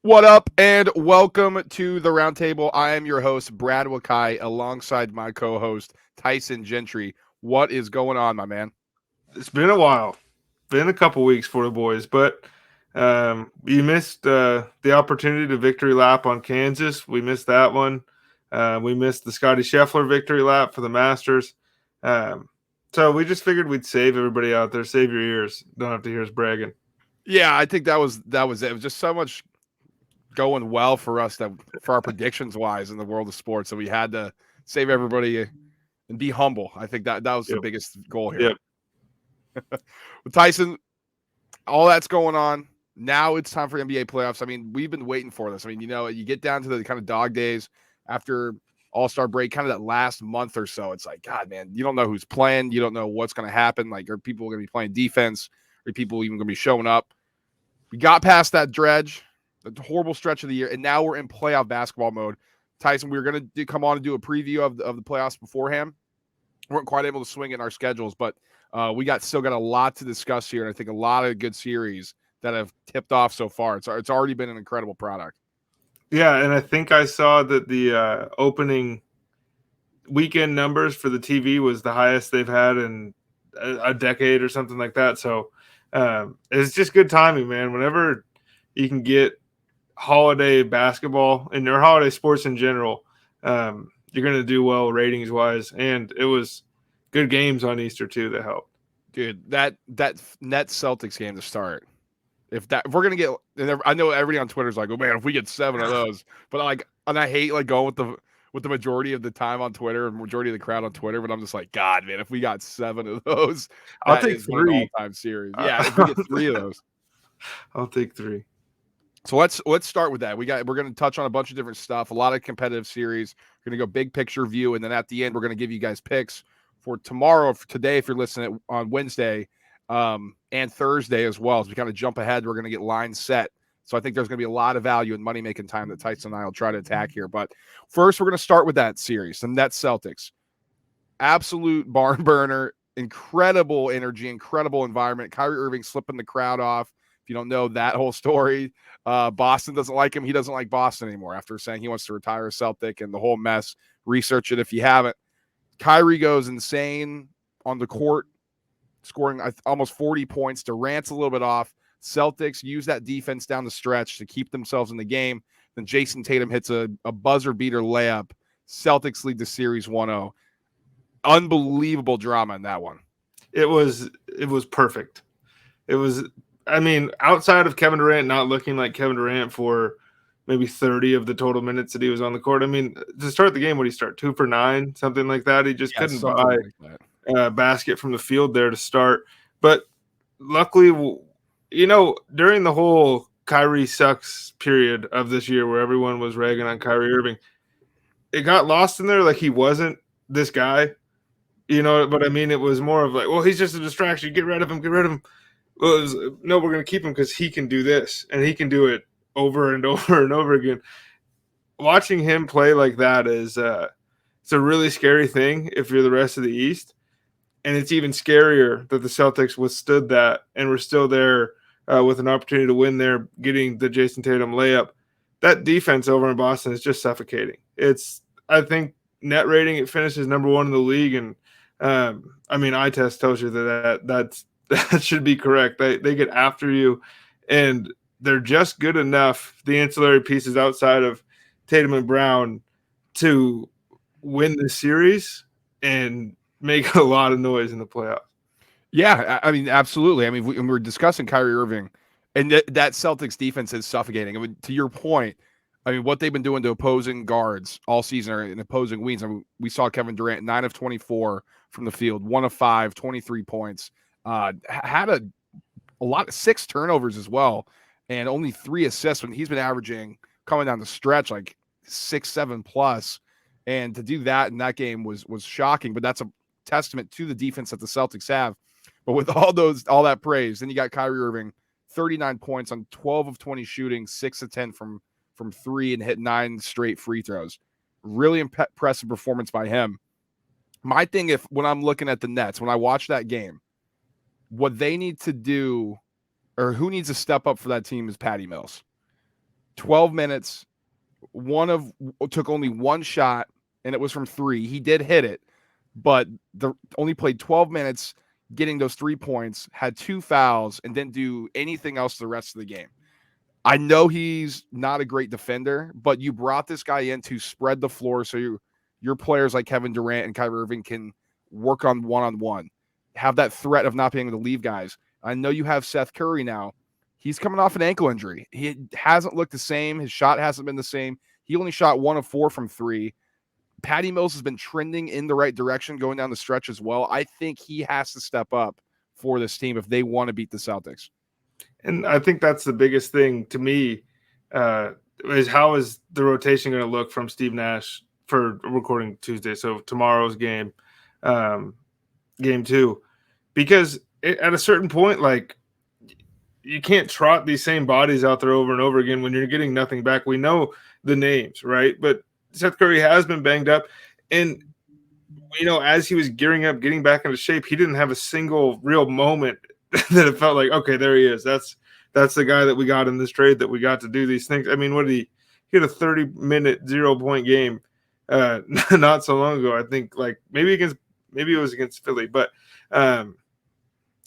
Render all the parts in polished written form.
What up, and welcome to the Roundtable. I am your host, Brad Wakai, alongside my co-host, Tyson Gentry. What is going on, my man? It's been a while. Been a couple weeks for the boys, but you missed the opportunity to victory lap on Kansas. We missed that one. We missed the Scotty Scheffler victory lap for the Masters. So we just figured we'd save everybody out there. Save your ears. Don't have to hear us bragging. Yeah, I think that was it. It was just so much going well for us for our predictions wise in the world of sports that we had to save everybody and be humble. I think that was the Yep. biggest goal here. Yep. With Tyson, all that's going on. Now it's time for NBA playoffs. I mean, we've been waiting for this. I mean, you get down to the kind of dog days after All-Star break, kind of that last month or so. It's like, God, man, you don't know who's playing. You don't know what's going to happen. Like, are people going to be playing defense? Are people even going to be showing up? We got past that dredge, the horrible stretch of the year, and now we're in playoff basketball mode. Tyson, we were going to come on and do a preview of the playoffs beforehand. We weren't quite able to swing it in our schedules, but we still got a lot to discuss here, and I think a lot of good series that have tipped off so far. It's already been an incredible product. Yeah, and I think I saw that the opening weekend numbers for the TV was the highest they've had in a decade or something like that. So it's just good timing, man. Whenever you can get holiday basketball and their holiday sports in general, you're going to do well ratings wise. And it was good games on Easter too that helped. Dude, that Nets-Celtics game to start. If we're gonna get, and I know everybody on Twitter is like, oh man, if we get 7 of those, but and I hate going with the majority of the time on Twitter and majority of the crowd on Twitter, but I'm just like, God, man, if we got 7 of those, I'll that take is 3. one of the all-time series. Yeah, if we get 3 of those. I'll take 3. So let's start with that. We're going to touch on a bunch of different stuff, a lot of competitive series. We're going to go big picture view, and then at the end, we're going to give you guys picks for tomorrow, for today, if you're listening on Wednesday, and Thursday as well. As we kind of jump ahead, we're going to get lines set. So I think there's going to be a lot of value in money-making time that Tyson and I will try to attack here. But first, we're going to start with that series, the Nets-Celtics. Absolute barn burner, incredible energy, incredible environment. Kyrie Irving slipping the crowd off. If you don't know that whole story, Boston doesn't like him. He doesn't like Boston anymore after saying he wants to retire a Celtic and the whole mess. Research it if you haven't. Kyrie goes insane on the court, scoring almost 40 points. Durant's a little bit off. Celtics use that defense down the stretch to keep themselves in the game. Then Jason Tatum hits a buzzer beater layup. Celtics lead the series 1-0. Unbelievable drama in that one. It was perfect. It was, I mean, outside of Kevin Durant not looking like Kevin Durant for maybe 30 of the total minutes that he was on the court. I mean, to start the game, what did he start? 2 for 9, something like that. He just couldn't buy a basket from the field there to start. But luckily, during the whole Kyrie sucks period of this year where everyone was ragging on Kyrie Irving, it got lost in there like he wasn't this guy. But I mean, it was more of like, well, he's just a distraction. Get rid of him. Well, no, we're going to keep him because he can do this, and he can do it over and over and over again. Watching him play like that is it's a really scary thing if you're the rest of the East, and it's even scarier that the Celtics withstood that and were still there with an opportunity to win there, getting the Jason Tatum layup. That defense over in Boston is just suffocating. I think net rating, it finishes number 1 in the league, and I mean, eye test tells you that should be correct. They get after you, and they're just good enough, the ancillary pieces outside of Tatum and Brown, to win the series and make a lot of noise in the playoffs. Yeah, I mean, absolutely. I mean, we're discussing Kyrie Irving, and that Celtics defense is suffocating. I mean, to your point, I mean, what they've been doing to opposing guards all season or in opposing wings. I mean, we saw Kevin Durant 9 of 24 from the field, 1 of 5, 23 points. Had a lot of 6 turnovers as well, and only 3 assists when he's been averaging coming down the stretch like 6, 7 plus. And to do that in that game was shocking. But that's a testament to the defense that the Celtics have. But with all that praise, then you got Kyrie Irving, 39 points on 12 of 20 shooting, 6 of 10 from 3, and hit 9 straight free throws. Really impressive performance by him. My thing, when I'm looking at the Nets, when I watch that game, what they need to do, or who needs to step up for that team, is Patty Mills. 12 minutes. Took only one shot, and it was from 3. He did hit it, but only played 12 minutes, getting those 3 points, had 2 fouls, and didn't do anything else the rest of the game. I know he's not a great defender, but you brought this guy in to spread the floor so your players like Kevin Durant and Kyrie Irving can work on one-on-one, have that threat of not being able to leave guys. I know you have Seth Curry now. He's coming off an ankle injury. He hasn't looked the same. His shot hasn't been the same. He only shot 1 of 4 from 3. Patty Mills has been trending in the right direction going down the stretch as well. I think he has to step up for this team if they want to beat the Celtics. And I think that's the biggest thing to me is how is the rotation going to look from Steve Nash for recording Tuesday? So tomorrow's game, game 2, because at a certain point, like, you can't trot these same bodies out there over and over again when you're getting nothing back. We know the names, right? But Seth Curry has been banged up. And, as he was gearing up, getting back into shape, he didn't have a single real moment that it felt like, okay, there he is. That's the guy that we got in this trade that we got to do these things. I mean, what did he had a 30-minute 0-point game not so long ago. I think maybe it was against Philly, but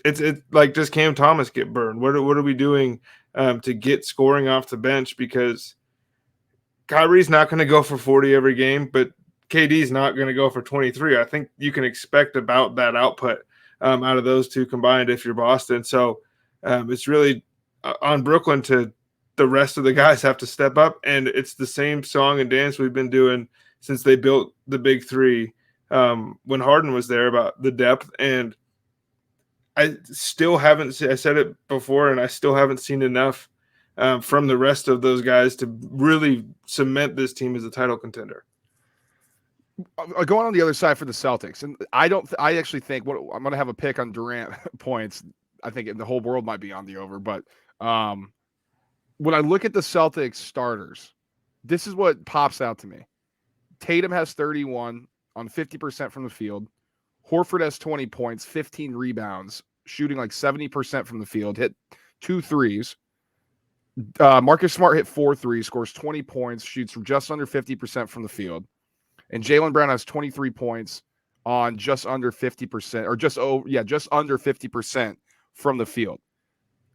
it's like, does Cam Thomas get burned? What are we doing to get scoring off the bench? Because Kyrie's not going to go for 40 every game, but KD's not going to go for 23. I think you can expect about that output out of those two combined if you're Boston. So it's really on Brooklyn to the rest of the guys have to step up, and it's the same song and dance we've been doing since they built the big 3 when Harden was there about the depth. And I still haven't – I said it before, and I still haven't seen enough from the rest of those guys to really cement this team as a title contender. Going on the other side for the Celtics, and I actually think I'm going to have a pick on Durant points. I think the whole world might be on the over, but when I look at the Celtics starters, this is what pops out to me. Tatum has 31 on 50% from the field. Horford has 20 points, 15 rebounds, shooting like 70% from the field, hit 2 threes. Marcus Smart hit 4 threes, scores 20 points, shoots from just under 50% from the field. And Jaylen Brown has 23 points on just under 50%, or just under 50% from the field.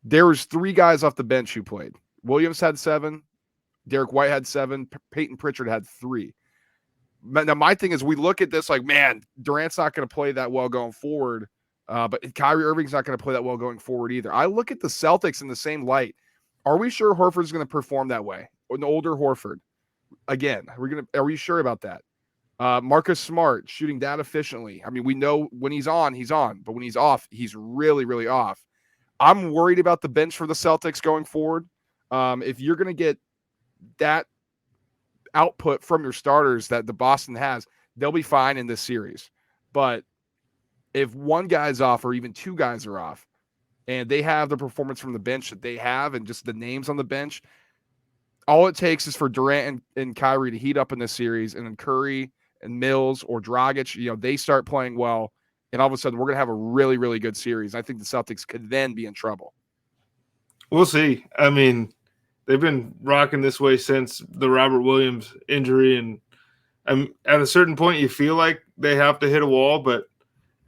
There was 3 guys off the bench who played. Williams had 7, Derek White had 7, Peyton Pritchard had 3. Now, my thing is, we look at this like, man, Durant's not going to play that well going forward, but Kyrie Irving's not going to play that well going forward either. I look at the Celtics in the same light. Are we sure Horford's going to perform that way? An older Horford. Again, are we sure about that? Marcus Smart shooting that efficiently. I mean, we know when he's on, but when he's off, he's really, really off. I'm worried about the bench for the Celtics going forward. If you're going to get that output from your starters that the Boston has, they'll be fine in this series. But if one guy's off or even 2 guys are off and they have the performance from the bench that they have and just the names on the bench, all it takes is for Durant and Kyrie to heat up in this series, and then Curry and Mills or Dragic, they start playing well, and all of a sudden we're going to have a really, really good series. I think the Celtics could then be in trouble. We'll see. I mean, they've been rocking this way since the Robert Williams injury, and at a certain point you feel like they have to hit a wall, but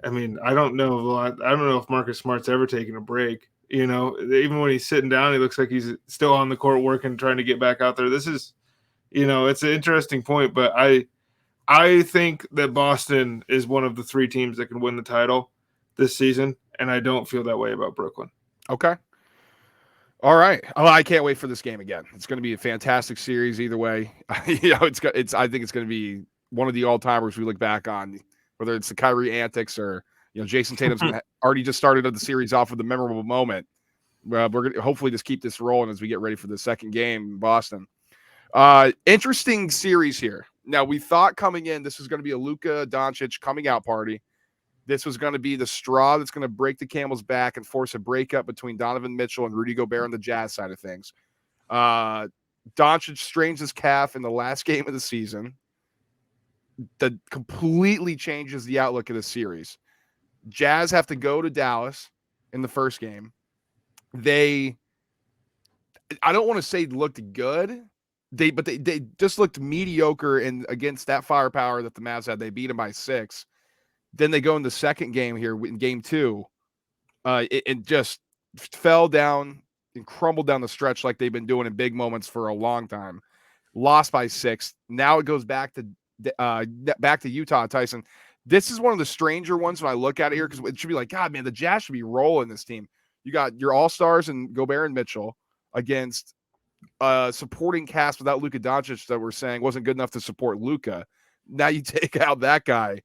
I mean, I don't know if Marcus Smart's ever taken a break. Even when he's sitting down, he looks like he's still on the court working, trying to get back out there. This is, it's an interesting point, but I think that Boston is one of the 3 teams that can win the title this season, and I don't feel that way about Brooklyn. Okay. All right. Oh, I can't wait for this game again. It's going to be a fantastic series either way. I think it's going to be one of the all-timers we look back on, whether it's the Kyrie antics or Jason Tatum's already just started the series off with a memorable moment. We're going to hopefully just keep this rolling as we get ready for the second game in Boston. Interesting series here. Now, we thought coming in this was going to be a Luka Doncic coming out party. This was going to be the straw that's going to break the camel's back and force a breakup between Donovan Mitchell and Rudy Gobert on the Jazz side of things. Doncic strains his calf in the last game of the season. That completely changes the outlook of the series. Jazz have to go to Dallas in the first game. I don't want to say looked good. But they just looked mediocre and against that firepower that the Mavs had. They beat them by 6. Then they go in the second game here in game 2. It just fell down and crumbled down the stretch like they've been doing in big moments for a long time. Lost by 6. Now it goes back to Utah, Tyson. This is one of the stranger ones when I look at it here, because it should be like, God, man, the Jazz should be rolling this team. You got your all-stars and Gobert and Mitchell against supporting cast without Luka Doncic that we're saying wasn't good enough to support Luka. Now you take out that guy.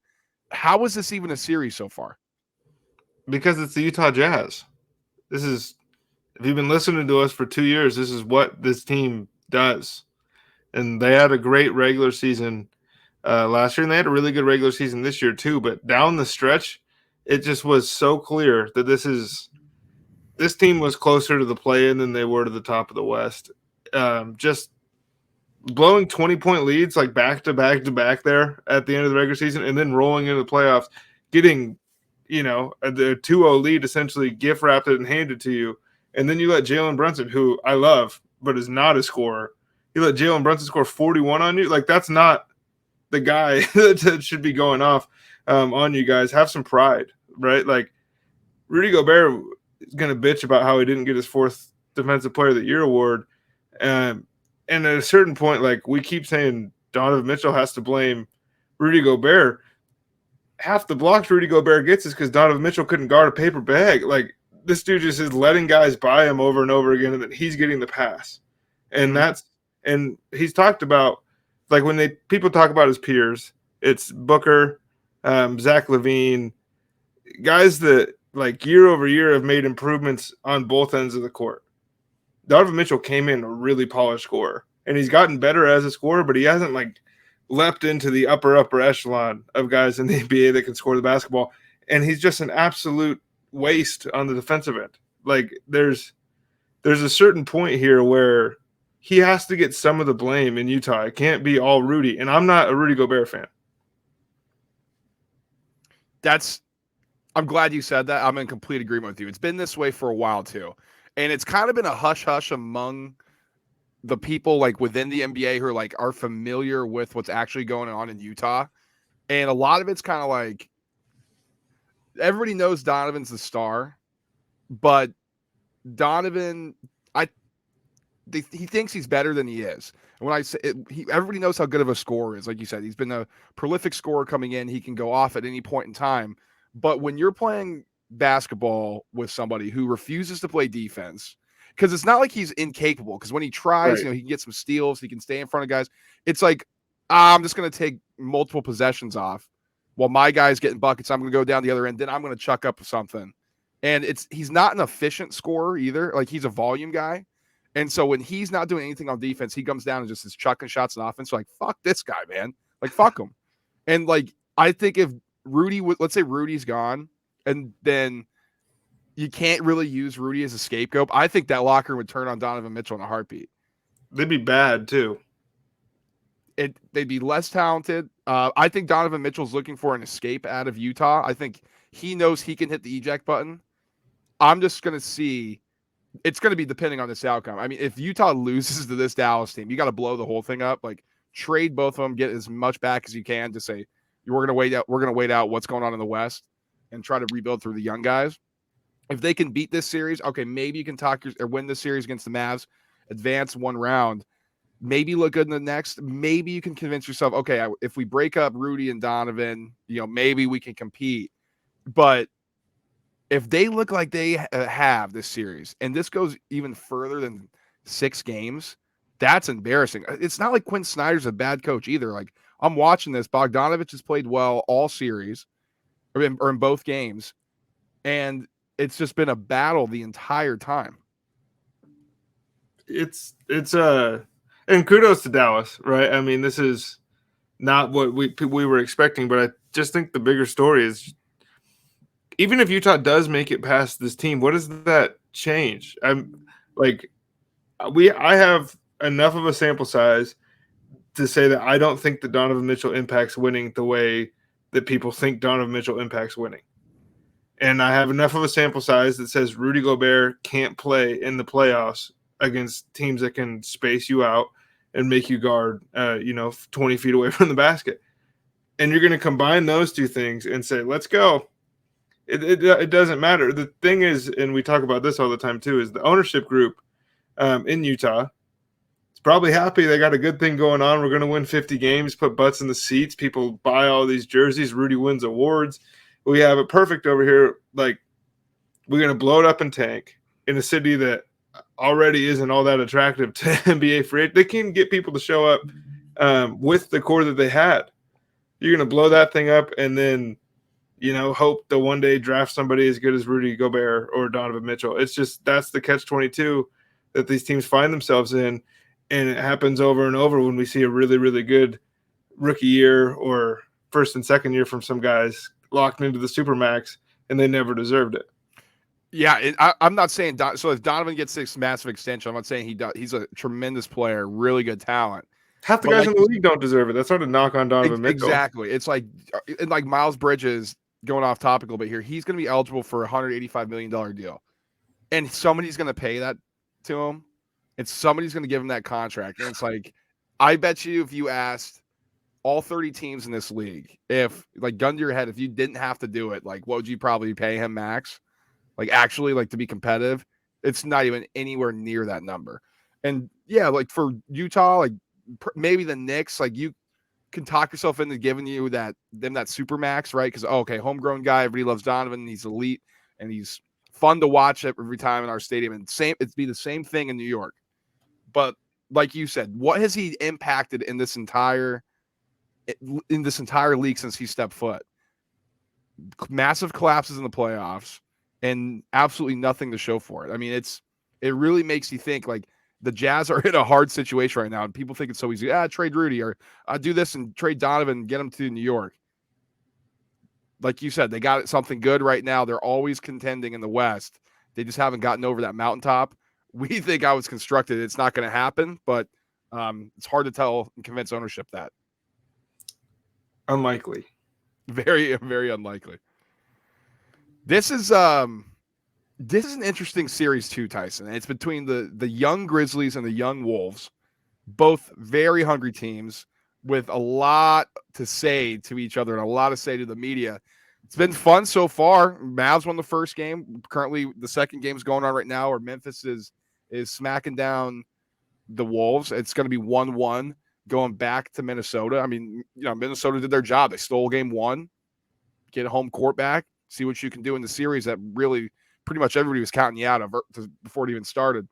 How is this even a series so far? Because it's the Utah Jazz. This is, if you've been listening to us for 2 years, this is what this team does. And they had a great regular season last year, and they had a really good regular season this year too. But down the stretch, it just was so clear that this team was closer to the play-in than they were to the top of the West. Just blowing 20-point leads like back to back there at the end of the regular season, and then rolling into the playoffs, getting the 2-0 lead essentially gift wrapped it and handed to you, and then you let Jalen Brunson, who I love but is not a scorer, you let Jalen Brunson score 41 on you. Like, that's not the guy that should be going off on you guys. Have some pride, right? Like, Rudy Gobert is going to bitch about how he didn't get his 4th Defensive Player of the Year award. And at a certain point, like, we keep saying Donovan Mitchell has to blame Rudy Gobert. Half the blocks Rudy Gobert gets is because Donovan Mitchell couldn't guard a paper bag. Like, this dude just is letting guys by him over and over again, and then he's getting the pass. And and he's talked about, like, when people talk about his peers, it's Booker, Zach LaVine, guys that, like, year over year have made improvements on both ends of the court. Donovan Mitchell came in a really polished scorer, and he's gotten better as a scorer, but he hasn't, like, leapt into the upper echelon of guys in the NBA that can score the basketball. And he's just an absolute waste on the defensive end. Like, there's a certain point here where he has to get some of the blame in Utah. It can't be all Rudy. And I'm not a Rudy Gobert fan. I'm glad you said that. I'm in complete agreement with you. It's been this way for a while too. And it's kind of been a hush-hush among the people, like, within the NBA who are familiar with what's actually going on in Utah. And a lot of it's kind of like, everybody knows Donovan's the star, but Donovan, he thinks he's better than he is. And when I say everybody knows how good of a scorer is. Like you said, he's been a prolific scorer coming in. He can go off at any point in time. But when you're playing basketball with somebody who refuses to play defense, because it's not like he's incapable, because when he tries, Right. he can get some steals, he can stay in front of guys. It's like, I'm just going to take multiple possessions off while my guy's getting buckets. I'm going to go down the other end, then I'm going to chuck up something. And he's not an efficient scorer either. Like, he's a volume guy. And so when he's not doing anything on defense, he comes down and just is chucking shots on offense. So, like, fuck this guy, man. Like, fuck him. And, like, I think if let's say Rudy's gone, and then you can't really use Rudy as a scapegoat, I think that locker room would turn on Donovan Mitchell in a heartbeat. They'd be bad too. They'd be less talented. I think Donovan Mitchell's looking for an escape out of Utah. I think he knows he can hit the eject button. I'm just going to see. It's going to be depending on this outcome. I mean, if Utah loses to this Dallas team, you got to blow the whole thing up. Like, trade both of them, get as much back as you can to say, we're going to wait out. We're going to wait out what's going on in the West and try to rebuild through the young guys. If they can beat this series, okay, maybe you can win this series against the Mavs, advance one round, maybe look good in the next. Maybe you can convince yourself, okay, if we break up Rudy and Donovan, maybe we can compete. But if they look like they have this series, and this goes even further than 6 games, that's embarrassing. It's not like Quinn Snyder's a bad coach either. Like, I'm watching this. Bogdanovich has played well all series, or in both games, and it's just been a battle the entire time. It's and kudos to Dallas, right? I mean, this is not what we were expecting, but I just think the bigger story is, even if Utah does make it past this team, what does that change? I'm like, I have enough of a sample size to say that I don't think that Donovan Mitchell impacts winning the way that people think Donovan Mitchell impacts winning. And I have enough of a sample size that says Rudy Gobert can't play in the playoffs against teams that can space you out and make you guard, 20 feet away from the basket. And you're going to combine those two things and say, let's go. It doesn't matter. The thing is, and we talk about this all the time too, is the ownership group in Utah is probably happy. They got a good thing going on. We're going to win 50 games, put butts in the seats. People buy all these jerseys. Rudy wins awards. We have it perfect over here. Like, we're going to blow it up and tank in a city that already isn't all that attractive to NBA free agents. They can get people to show up with the core that they had. You're going to blow that thing up and then, hope to one day draft somebody as good as Rudy Gobert or Donovan Mitchell. It's just, that's the catch-22 that these teams find themselves in. And it happens over and over when we see a really, really good rookie year or first and second year from some guys locked into the Supermax, and they never deserved it. Yeah, I'm not saying so. If Donovan gets this massive extension, I'm not saying he's a tremendous player, really good talent. Half the guys in the league don't deserve it. That's not a knock on Donovan Mitchell. Exactly. It's like Miles Bridges, going off topic a little bit here. He's going to be eligible for a $185 million deal, and somebody's going to pay that to him, and somebody's going to give him that contract. And it's like, I bet you if you asked all 30 teams in this league, if gun to your head, if you didn't have to do it, what would you probably pay him max? Actually, to be competitive, it's not even anywhere near that number. And yeah, for Utah, maybe the Knicks, you can talk yourself into giving you that super max, right? Because okay, homegrown guy, everybody loves Donovan, he's elite, and he's fun to watch every time in our stadium. And it'd be the same thing in New York. But like you said, what has he impacted in this entire league since he stepped foot? Massive collapses in the playoffs. And absolutely nothing to show for it. I mean, it really makes you think the Jazz are in a hard situation right now, and people think it's so easy. Trade Rudy or do this and trade Donovan and get him to New York. Like you said, they got something good right now. They're always contending in the West. They just haven't gotten over that mountaintop. We think I was constructed. It's not going to happen, but it's hard to tell and convince ownership that. Unlikely. Very, very unlikely. This is an interesting series too, Tyson. It's between the young Grizzlies and the young Wolves, both very hungry teams with a lot to say to each other and a lot to say to the media. It's been fun so far. Mavs won the first game. Currently, the second game's going on right now, where Memphis is smacking down the Wolves. It's going to be 1-1 going back to Minnesota. I mean, Minnesota did their job. They stole game one, get a home court back. See what you can do in the series that really pretty much everybody was counting you out of before it even started.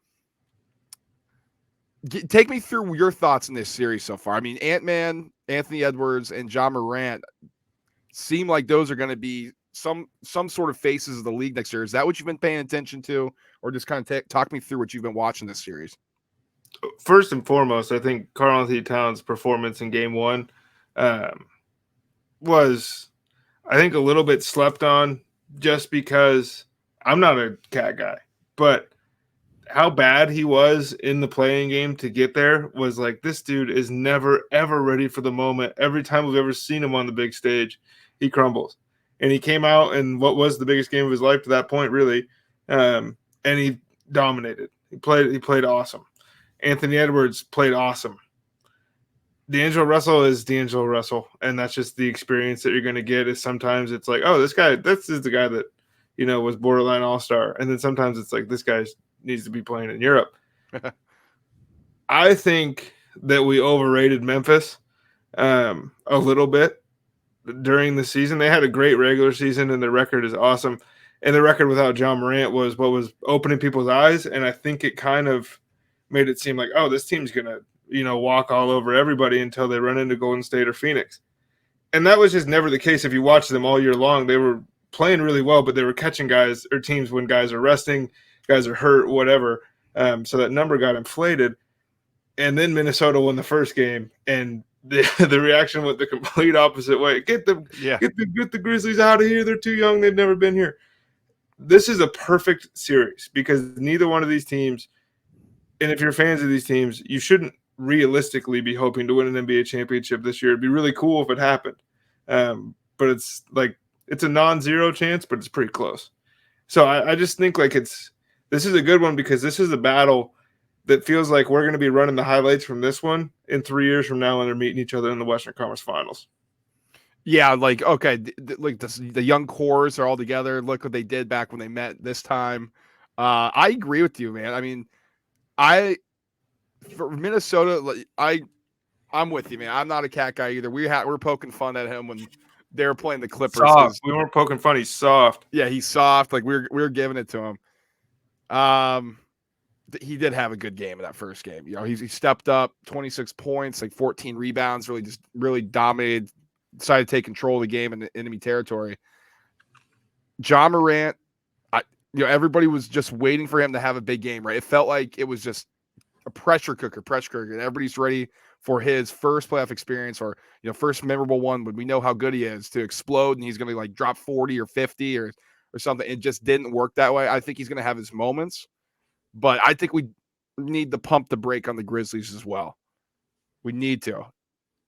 Take me through your thoughts in this series so far. I mean, Ant-Man, Anthony Edwards, and John Morant seem like those are going to be some sort of faces of the league next year. Is that what you've been paying attention to, or just kind of talk me through what you've been watching this series? First and foremost, I think Karl-Anthony Towns' performance in Game 1 was – I think a little bit slept on just because I'm not a cat guy, but how bad he was in the playing game to get there was this dude is never, ever ready for the moment. Every time we've ever seen him on the big stage, he crumbles. And he came out in what was the biggest game of his life to that point, really, and he dominated. He played awesome. Anthony Edwards played awesome. D'Angelo Russell is D'Angelo Russell, and that's just the experience that you're going to get. Is sometimes it's this is the guy that was borderline all-star, and then sometimes it's this guy needs to be playing in Europe. I think that we overrated Memphis a little bit during the season. They had a great regular season, and their record is awesome. And the record without John Morant was what was opening people's eyes, and I think it kind of made it seem like, this team's going to walk all over everybody until they run into Golden State or Phoenix. And that was just never the case. If you watch them all year long, they were playing really well, but they were catching guys or teams when guys are resting, guys are hurt, whatever. So that number got inflated. And then Minnesota won the first game, and the reaction went the complete opposite way. Get the Grizzlies out of here. They're too young. They've never been here. This is a perfect series because neither one of these teams, and if you're fans of these teams, you shouldn't realistically be hoping to win an NBA championship this year. It'd be really cool if it happened. But it's a non-zero chance, but it's pretty close. So I just think this is a good one because this is a battle that feels like we're going to be running the highlights from this one in 3 years from now when they're meeting each other in the Western Conference Finals. Yeah, like, okay, like the young cores are all together. Look what they did back when they met this time. I agree with you, man. I mean, for Minnesota, like, I'm with you, man. I'm not a cat guy either. We're poking fun at him when they were playing the Clippers Soft. because We weren't poking fun. He's soft. yeah, he's soft. Like we were giving it to him. He did have a good game in that first game. You know, he stepped up, 26 points, like 14 rebounds, really dominated, decided to take control of the game in the enemy territory. John Morant, everybody was just waiting for him to have a big game, right? It felt like it was just a pressure cooker, and everybody's ready for his first playoff experience or, first memorable one when we know how good he is to explode and he's going to like drop 40 or 50 or something. It just didn't work that way. I think he's going to have his moments, but I think we need to pump the brake on the Grizzlies as well. We need to.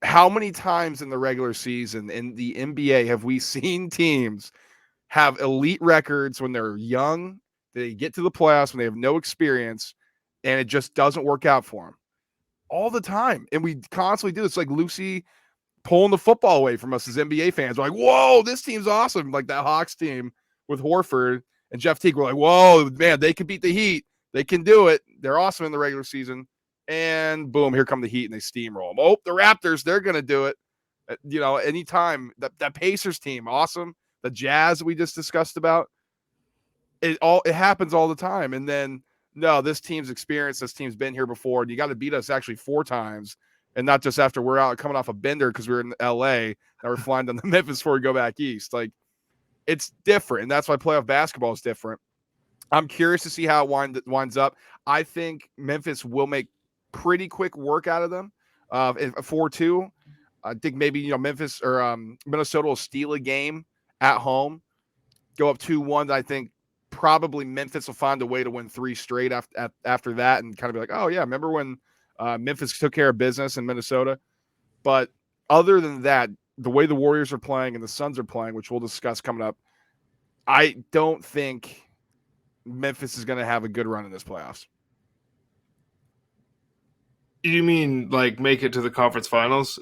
How many times in the regular season in the NBA have we seen teams have elite records when they're young, they get to the playoffs when they have no experience, and it just doesn't work out for them? All the time. And we constantly do this. Like Lucy pulling the football away from us as NBA fans. We're like, whoa, this team's awesome. Like that Hawks team with Horford and Jeff Teague. We're like, whoa, man, they can beat the Heat. They can do it. They're awesome in the regular season. And boom, here come the Heat and they steamroll them. Oh, the Raptors, they're going to do it. Anytime that Pacers team, awesome. The Jazz we just discussed about, it happens all the time. And then, no, this team's experienced. This team's been here before. And you got to beat us actually 4 times. And not just after we're out coming off a bender because we're in LA. Now we're flying down to Memphis before we go back east. Like, it's different. And that's why playoff basketball is different. I'm curious to see how it winds up. I think Memphis will make pretty quick work out of them. 4-2. I think maybe, Memphis or Minnesota will steal a game at home, go up 2-1. I think probably Memphis will find a way to win 3 straight after that and kind of be like, oh, yeah, remember when Memphis took care of business in Minnesota? But other than that, the way the Warriors are playing and the Suns are playing, which we'll discuss coming up, I don't think Memphis is going to have a good run in this playoffs. You mean like make it to the conference finals?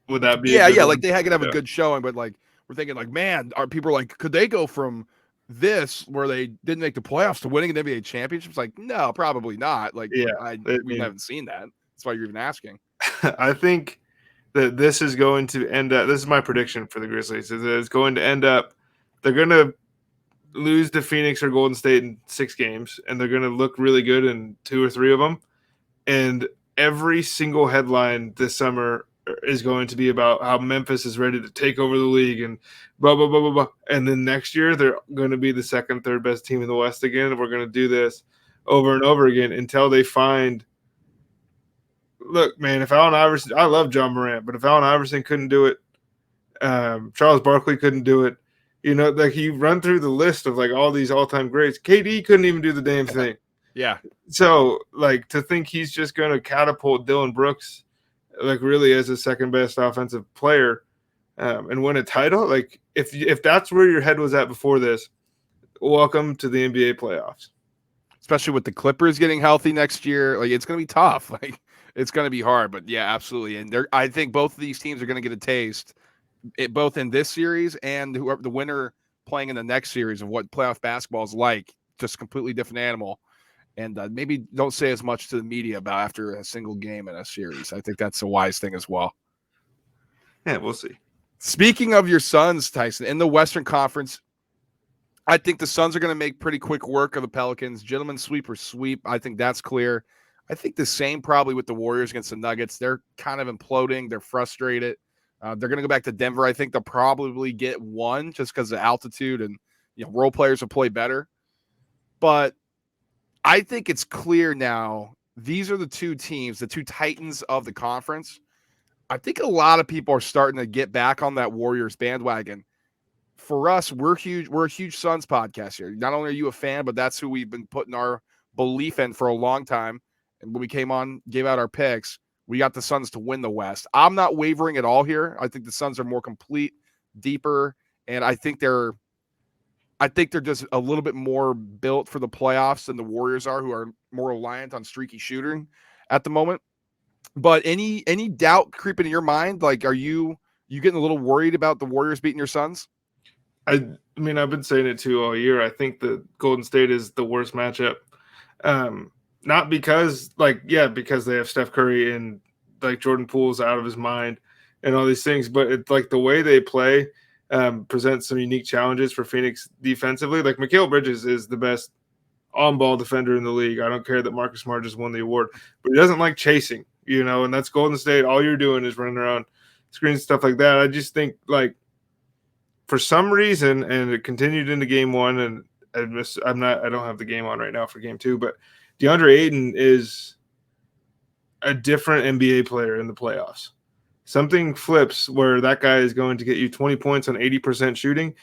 Would that be? Yeah. Like they could have a good showing, but like we're thinking like, man, are people like, could they go from this where they didn't make the playoffs to winning an NBA championship? It's like, no, probably not. Like, we haven't seen that. That's why you're even asking. I think that this is going to end up. This is my prediction for the Grizzlies. It's going to end up. They're going to lose to Phoenix or Golden State in 6 games, and they're going to look really good in 2 or 3 of them. And every single headline this summer is going to be about how Memphis is ready to take over the league and blah, blah, blah, blah, blah. And then next year, they're going to be the 2nd, 3rd best team in the West again. And we're going to do this over and over again until they find – look, man, if Allen Iverson – I love John Morant, but if Allen Iverson couldn't do it, Charles Barkley couldn't do it. Like you run through the list of like all these all-time greats. KD couldn't even do the damn thing. Yeah. So, like, to think he's just going to catapult Dylan Brooks, like, really as a second-best offensive player and win a title, like, if that's where your head was at before this, welcome to the NBA playoffs. Especially with the Clippers getting healthy next year. Like, it's going to be tough. Like, it's going to be hard. But, yeah, absolutely. And I think both of these teams are going to get a taste, both in this series and whoever the winner playing in the next series of what playoff basketball is like. Just completely different animal. And maybe don't say as much to the media about after a single game in a series. I think that's a wise thing as well. Yeah, we'll see. Speaking of your Suns, Tyson, in the Western Conference, I think the Suns are going to make pretty quick work of the Pelicans. Gentlemen sweep or sweep. I think that's clear. I think the same probably with the Warriors against the Nuggets. They're kind of imploding. They're frustrated. They're going to go back to Denver. I think they'll probably get 1 just because of altitude and role players will play better. But I think it's clear now these are the 2 teams, the 2 titans of the conference. I think a lot of people are starting to get back on that Warriors bandwagon. For us, we're huge. We're a huge Suns podcast here. Not only are you a fan, but that's who we've been putting our belief in for a long time. And when we came on, gave out our picks, we got the Suns to win the West. I'm not wavering at all here. I think the Suns are more complete, deeper, and I think they're I think they're just a little bit more built for the playoffs than the Warriors are, who are more reliant on streaky shooting at the moment. But any doubt creeping in your mind? Like, are you getting a little worried about the Warriors beating your Suns? I mean, I've been saying it too all year. I think that Golden State is the worst matchup. Not because, because they have Steph Curry and like Jordan Poole's out of his mind and all these things, but it's like the way they play presents some unique challenges for Phoenix defensively. Like Mikal Bridges is the best on-ball defender in the league. I don't care that Marcus Smart just won the award, but he doesn't like chasing, and that's Golden State. All you're doing is running around screens, stuff like that. I just think like for some reason, and it continued into game one, and I don't have the game on right now for game two, but DeAndre Ayton is a different NBA player in the playoffs. Something flips where that guy is going to get you 20 points on 80% shooting,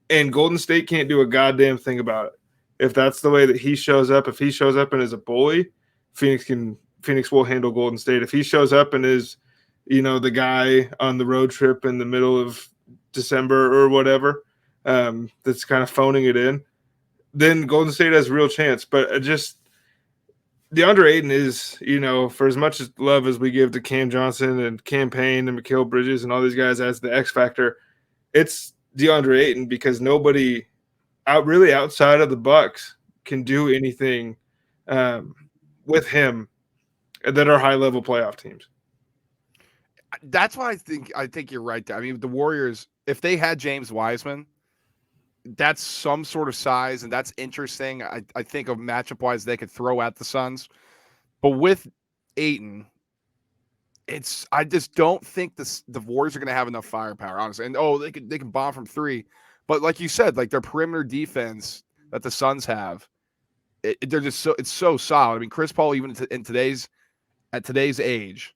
and Golden State can't do a goddamn thing about it. If that's the way that he shows up, if he shows up and is a bully, Phoenix will handle Golden State. If he shows up and is, the guy on the road trip in the middle of December or whatever, that's kind of phoning it in, then Golden State has a real chance. But just DeAndre Ayton is, for as much love as we give to Cam Johnson and Cam Payne and Mikal Bridges and all these guys as the X factor, it's DeAndre Ayton because nobody really outside of the Bucks can do anything with him that are high level playoff teams. That's why I think you're right there. I mean, the Warriors, if they had James Wiseman, that's some sort of size, and that's interesting. I think of matchup wise, they could throw at the Suns, but with Ayton, I just don't think the Warriors are going to have enough firepower, honestly. And they can bomb from three, but like you said, like their perimeter defense that the Suns have, they're just it's so solid. I mean, Chris Paul, even at today's age,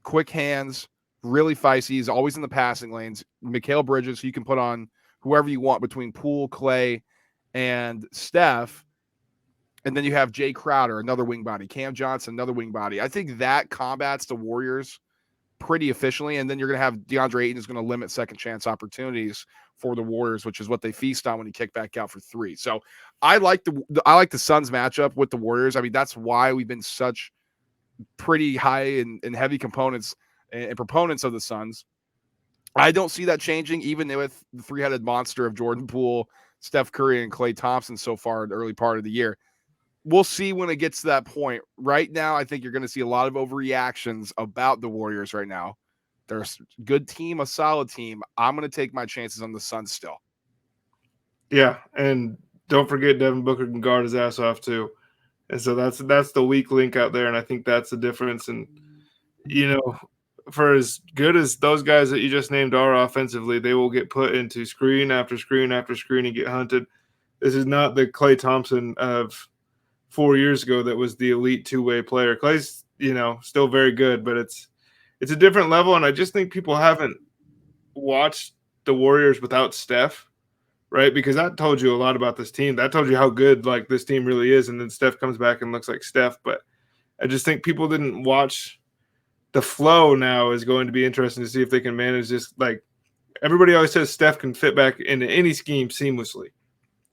quick hands, really feisty. He's always in the passing lanes. Mikal Bridges, you can put on whoever you want between Poole, Clay, and Steph. And then you have Jay Crowder, another wing body. Cam Johnson, another wing body. I think that combats the Warriors pretty efficiently. And then you're going to have DeAndre Ayton is going to limit second chance opportunities for the Warriors, which is what they feast on when he kicked back out for three. So I like the Suns matchup with the Warriors. I mean, that's why we've been such pretty high and heavy components and proponents of the Suns. I don't see that changing, even with the three-headed monster of Jordan Poole, Steph Curry, and Klay Thompson so far in the early part of the year. We'll see when it gets to that point. Right now, I think you're going to see a lot of overreactions about the Warriors right now. They're a good team, a solid team. I'm going to take my chances on the Suns still. Yeah, and don't forget Devin Booker can guard his ass off too. And so that's the weak link out there, and I think that's the difference. And, for as good as those guys that you just named are offensively, they will get put into screen after screen after screen and get hunted. This is not the Klay Thompson of 4 years ago that was the elite two-way player. Klay's, still very good, but it's a different level, and I just think people haven't watched the Warriors without Steph, right? Because that told you a lot about this team. That told you how good like this team really is, and then Steph comes back and looks like Steph. But I just think people didn't watch the flow. Now is going to be interesting to see if they can manage this. Like everybody always says Steph can fit back into any scheme seamlessly.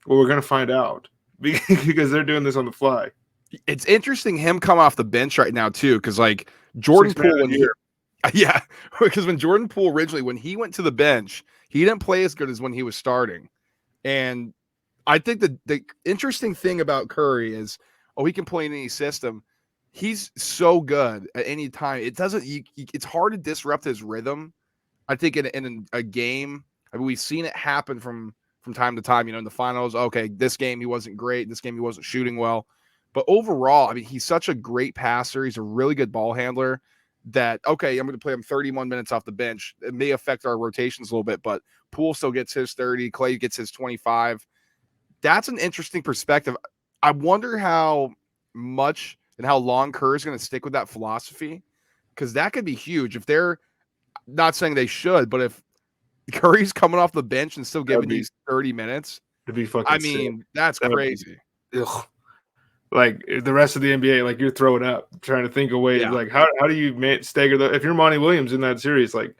Well, we're going to find out because they're doing this on the fly. It's interesting him come off the bench right now too, because like Jordan Poole, because when Jordan Poole originally, when he went to the bench, he didn't play as good as when he was starting. And I think the interesting thing about Curry is, he can play in any system. He's so good at any time. It's hard to disrupt his rhythm. I think in a game, I mean, we've seen it happen from time to time, in the finals. Okay, this game he wasn't great. This game he wasn't shooting well. But overall, I mean, he's such a great passer. He's a really good ball handler that, okay, I'm going to play him 31 minutes off the bench. It may affect our rotations a little bit, but Poole still gets his 30. Clay gets his 25. That's an interesting perspective. I wonder how much and how long Kerr's going to stick with that philosophy, because that could be huge. If they're not saying they should, but if Curry's coming off the bench and still giving these 30 minutes, to be fucking sick. That's crazy. Like the rest of the NBA, like you're throwing up, trying to think of ways. Yeah. Like how do you stagger if you're Monty Williams in that series? Like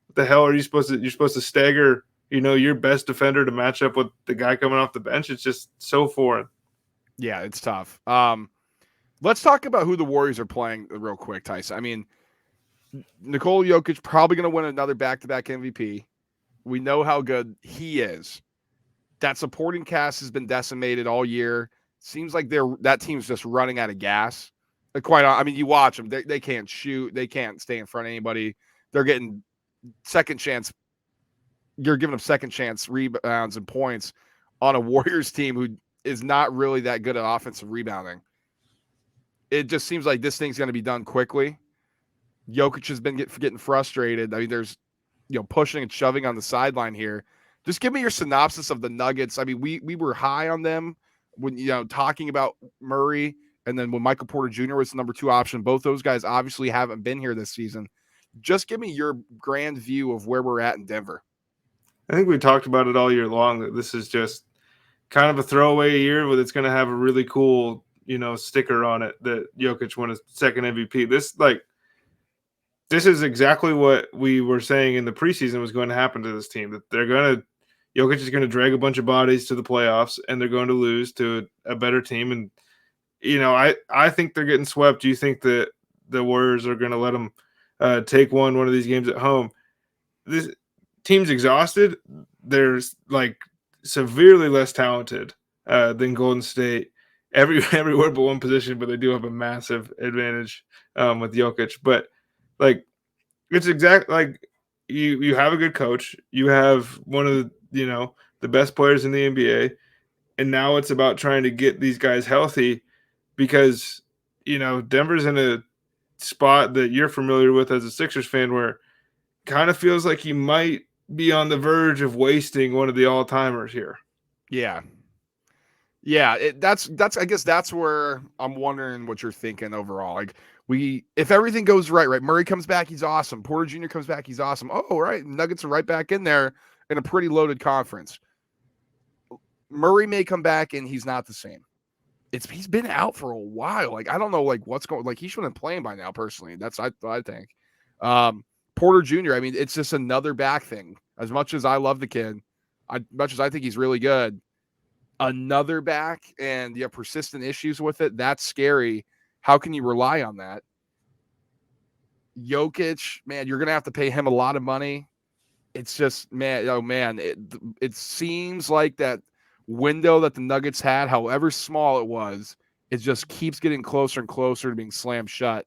what the hell are you supposed to? You're supposed to stagger, your best defender to match up with the guy coming off the bench. It's just so foreign. Yeah, it's tough. Let's talk about who the Warriors are playing real quick, Tyson. I mean, Nikola Jokic probably going to win another back-to-back MVP. We know how good he is. That supporting cast has been decimated all year. Seems like that team's just running out of gas. You watch them. They can't shoot. They can't stay in front of anybody. They're getting second chance. You're giving them second chance rebounds and points on a Warriors team who is not really that good at offensive rebounding. It just seems like this thing's going to be done quickly. Jokic has been getting frustrated. I mean, there's pushing and shoving on the sideline here. Just give me your synopsis of the Nuggets. I mean, we were high on them when talking about Murray, and then when Michael Porter Jr. was the number 2 option. Both those guys obviously haven't been here this season. Just give me your grand view of where we're at in Denver. I think we talked about it all year long, that this is just kind of a throwaway year, but it's going to have a really cool, sticker on it that Jokic won a second MVP. This is exactly what we were saying in the preseason was going to happen to this team, that Jokic is going to drag a bunch of bodies to the playoffs, and they're going to lose to a better team. And, I think they're getting swept. Do you think that the Warriors are going to let them take one of these games at home? This team's exhausted. They're severely less talented than Golden State everywhere but one position, but they do have a massive advantage with Jokic. But it's you have a good coach. You have one of the best players in the NBA, and now it's about trying to get these guys healthy, because Denver's in a spot that you're familiar with as a Sixers fan, where kind of feels like you might be on the verge of wasting one of the all-timers here. Yeah. That's I guess that's where I'm wondering what you're thinking overall. If everything goes right, Murray comes back, he's awesome. Porter Jr. comes back, he's awesome. Oh, right. Nuggets are right back in there in a pretty loaded conference. Murray may come back and he's not the same. He's been out for a while. I don't know what's going. He shouldn't have been playing by now. Personally, that's I think. Porter Jr. I mean, it's just another back thing. As much as I love the kid, much as I think he's really good, another back, and you have persistent issues with it. That's scary. How can you rely on that? Jokic, man, you're gonna have to pay him a lot of money. It's just, it seems like that window that the Nuggets had, however small it was, it just keeps getting closer and closer to being slammed shut.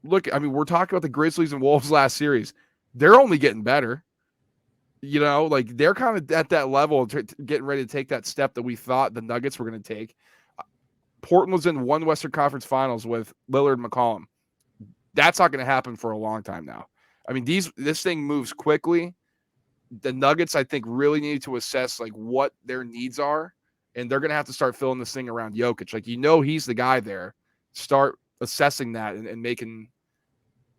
We're talking about the Grizzlies and Wolves last series. They're only getting better. They're kind of at that level, getting ready to take that step that we thought the Nuggets were going to take. Portland was in one Western Conference Finals with Lillard and McCollum. That's not going to happen for a long time now. I mean, this thing moves quickly. The Nuggets, I think, really need to assess what their needs are, and they're going to have to start filling this thing around Jokic. He's the guy there. Start assessing that and making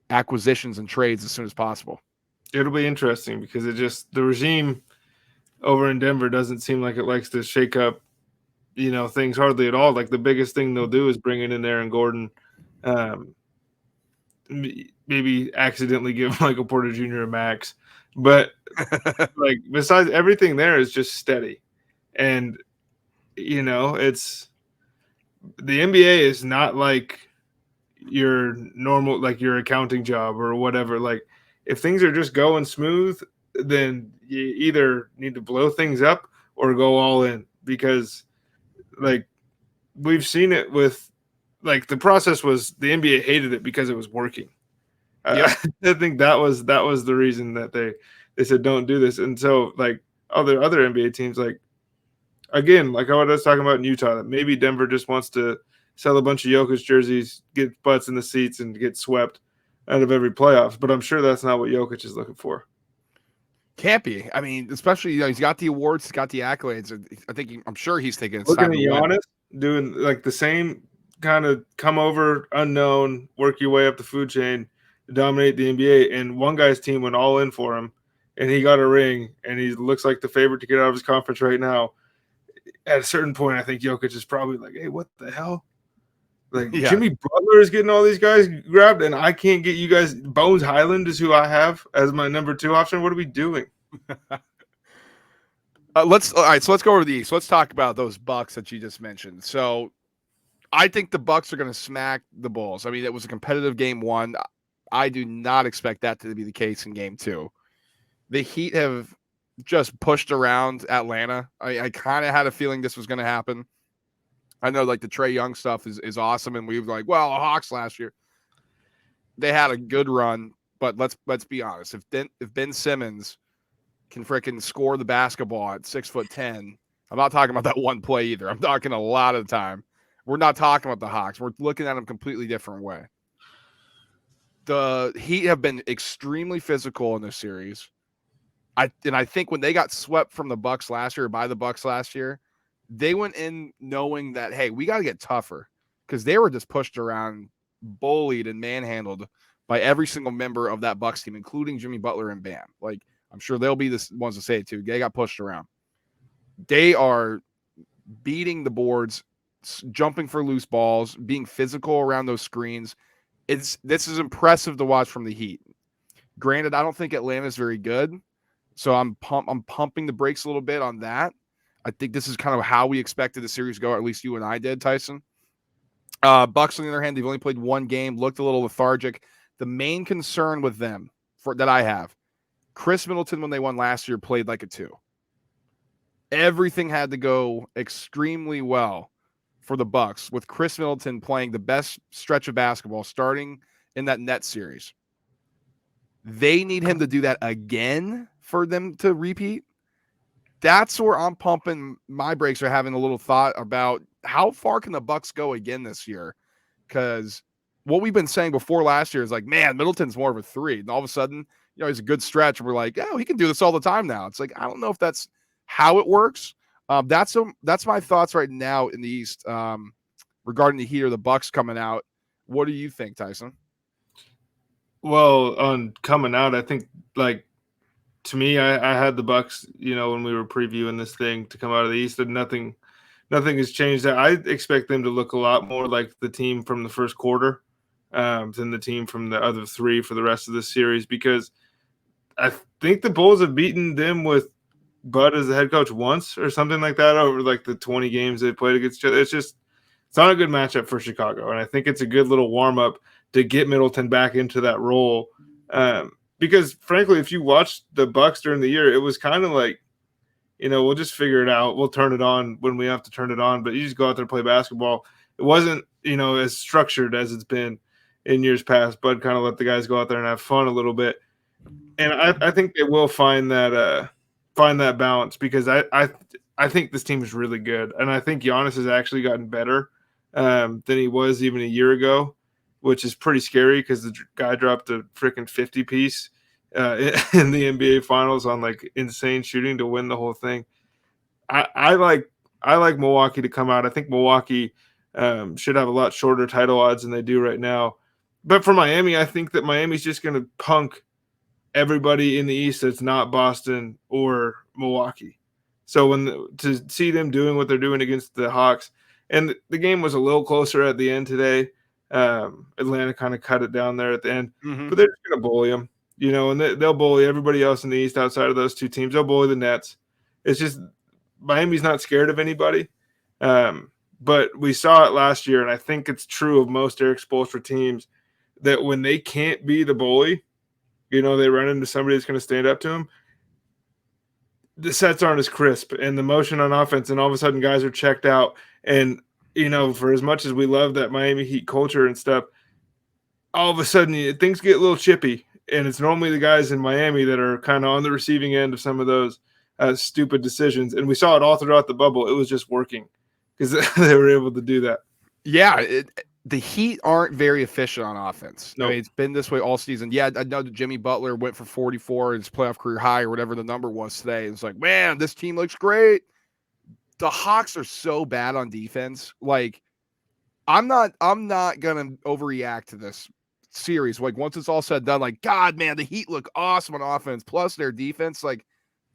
acquisitions and trades as soon as possible. It'll be interesting, because the regime over in Denver doesn't seem like it likes to shake up, things hardly at all. The biggest thing they'll do is bring in Aaron Gordon, maybe accidentally give Michael Porter Jr. a max, but besides, everything there is just steady. And it's the NBA is not like your normal, your accounting job or whatever. If things are just going smooth, then you either need to blow things up or go all in, because we've seen it with the process was the NBA hated it because it was working. Yep. I think that was the reason that they said don't do this. And so other NBA teams, again, I was talking about in Utah, that maybe Denver just wants to sell a bunch of Jokic jerseys, get butts in the seats, and get swept out of every playoffs. But I'm sure that's not what Jokic is looking for. Can't be. I mean, especially he's got the awards, he's got the accolades. I'm sure he's taking. Looking at Giannis doing the same kind of come over unknown, work your way up the food chain, dominate the NBA, and one guy's team went all in for him, and he got a ring, and he looks like the favorite to get out of his conference right now. At a certain point, I think Jokic is probably hey, what the hell? Jimmy Butler is getting all these guys grabbed, and I can't get you guys. Bones Highland is who I have as my number 2 option. What are we doing? Let's all right. So let's go over the East. Let's talk about those Bucks that you just mentioned. So I think the Bucks are going to smack the Bulls. I mean, it was a competitive game one. I do not expect that to be the case in game two. The Heat have just pushed around Atlanta. I kind of had a feeling this was going to happen. I know like the Trae Young stuff is awesome, and we were like, well, the Hawks last year they had a good run, but let's be honest. If Ben Simmons can freaking score the basketball at 6'10", I'm not talking about that one play either. I'm talking a lot of the time. We're not talking about the Hawks. We're looking at them completely different way. The Heat have been extremely physical in this series. I think when they got swept from the Bucks last year, or by the Bucks last year, they went in knowing that, hey, we got to get tougher because they were just pushed around, bullied, and manhandled by every single member of that Bucks team, including Jimmy Butler and Bam. Like, I'm sure they'll be the ones to say it too. They got pushed around. They are beating the boards, jumping for loose balls, being physical around those screens. This is impressive to watch from the Heat. Granted, I don't think Atlanta is very good. So I'm pumping the brakes a little bit on that. I think this is kind of how we expected the series to go, or at least you and I did, Tyson. Bucks, on the other hand, they've only played one game, looked a little lethargic. The main concern with them that I have, Chris Middleton, when they won last year, played like a 2. Everything had to go extremely well for the Bucks, with Chris Middleton playing the best stretch of basketball starting in that Nets series. They need him to do that again for them to repeat. That's where I'm pumping my brakes, or having a little thought about how far can the Bucks go again this year? Because what we've been saying before last year is like, man, Middleton's more of a 3. And all of a sudden, he's a good stretch. And we're like, oh, he can do this all the time now. It's like, I don't know if that's how it works. That's my thoughts right now in the East regarding the Heat or the Bucks coming out. What do you think, Tyson? Well, on coming out, I think, like, to me, I had the Bucks, when we were previewing this thing, to come out of the East, and nothing has changed. I expect them to look a lot more like the team from the first quarter than the team from the other 3 for the rest of the series, because I think the Bulls have beaten them with Bud as the head coach once or something like that over like the 20 games they played against each other. It's not a good matchup for Chicago, and I think it's a good little warm-up to get Middleton back into that role. Because frankly, if you watched the Bucks during the year, it was kind of like, we'll just figure it out. We'll turn it on when we have to turn it on, but you just go out there and play basketball. It wasn't, as structured as it's been in years past. Bud kind of let the guys go out there and have fun a little bit. And I think they will find that balance, because I think this team is really good. And I think Giannis has actually gotten better than he was even a year ago, which is pretty scary because the guy dropped a freaking 50-piece in the NBA Finals on like insane shooting to win the whole thing. I like Milwaukee to come out. I think Milwaukee should have a lot shorter title odds than they do right now. But for Miami, I think that Miami's just going to punk everybody in the East that's not Boston or Milwaukee. So to see them doing what they're doing against the Hawks, and the game was a little closer at the end today. Atlanta kind of cut it down there at the end, but they're just going to bully them, and they'll bully everybody else in the East outside of those 2 teams. They'll bully the Nets. It's just Miami's not scared of anybody. But we saw it last year, and I think it's true of most Eric Spoelstra teams, that when they can't be the bully, they run into somebody that's going to stand up to them. The sets aren't as crisp, and the motion on offense, and all of a sudden guys are checked out. And for as much as we love that Miami Heat culture and stuff, all of a sudden things get a little chippy, and it's normally the guys in Miami that are kind of on the receiving end of some of those stupid decisions. And we saw it all throughout the bubble. It was just working because they were able to do that. Yeah, the Heat aren't very efficient on offense. Nope. I mean, it's been this way all season. Yeah, I know that Jimmy Butler went for 44 in his playoff career high, or whatever the number was today. It's like, man, this team looks great. The Hawks are so bad on defense. Like, I'm not gonna overreact to this series. Like, once it's all said and done, like, God, man, the Heat look awesome on offense. Plus their defense, like,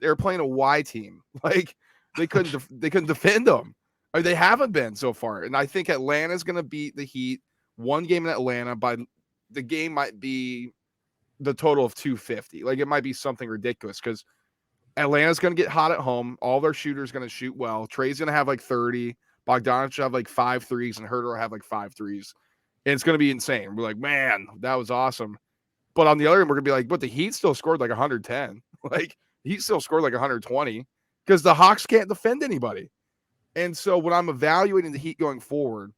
they're playing a Y team. Like, they couldn't defend them. Or they haven't been so far. And I think Atlanta's gonna beat the Heat one game in Atlanta. By the game might be the total of 250. Like, it might be something ridiculous, because Atlanta's going to get hot at home. All their shooters going to shoot well. Trey's going to have like 30. Bogdanovich will have like 5 threes, and Herter will have like 5 threes. And it's going to be insane. We're like, man, that was awesome. But on the other end, we're going to be like, but the Heat still scored like 110. Like, the Heat still scored like 120 because the Hawks can't defend anybody. And so when I'm evaluating the Heat going forward,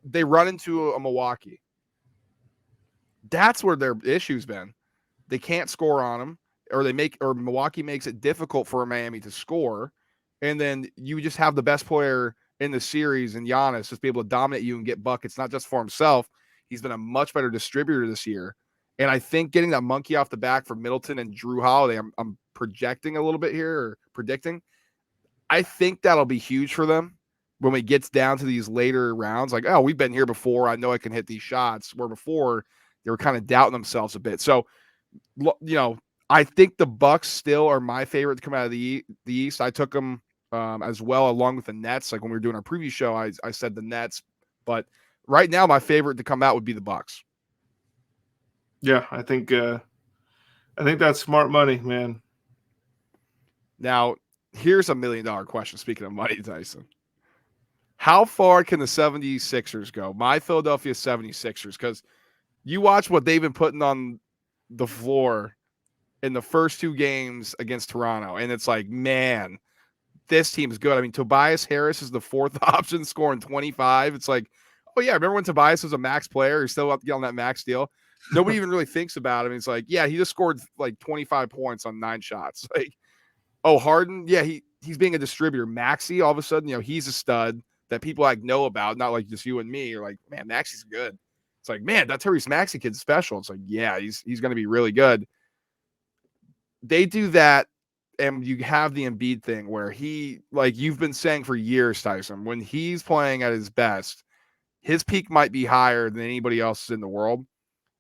they run into a Milwaukee. That's where their issue's been. They can't score on them, or Milwaukee makes it difficult for Miami to score. And then you just have the best player in the series and Giannis just be able to dominate you and get buckets, not just for himself. He's been a much better distributor this year. And I think getting that monkey off the back for Middleton and Drew Holiday, I'm projecting a little bit here, or predicting. I think that'll be huge for them when it gets down to these later rounds. Like, oh, we've been here before. I know I can hit these shots. Where before they were kind of doubting themselves a bit. So, I think the Bucks still are my favorite to come out of the East. I took them as well, along with the Nets. Like when we were doing our preview show, I said the Nets, but right now my favorite to come out would be the Bucks. Yeah, I think that's smart money, man. Now, here's $1 million question. Speaking of money, Tyson, how far can the 76ers go? My Philadelphia 76ers, because you watch what they've been putting on the floor in the first 2 games against Toronto, and it's like, man, this team's good. I mean, Tobias Harris is the 4th option, scoring 25. It's like, oh yeah, remember when Tobias was a max player? He's still on that max deal. Nobody even really thinks about him. It's like, yeah, he just scored like 25 points on 9 shots. Like, oh, Harden, yeah, he's being a distributor. Maxey, all of a sudden, he's a stud that people like know about, not like just you and me. You're like, man, Maxey's good. It's like, man, that Tyrese Maxey kid's special. It's like, yeah, he's going to be really good. They do that, and you have the Embiid thing where he, like you've been saying for years, Tyson, when he's playing at his best, his peak might be higher than anybody else in the world.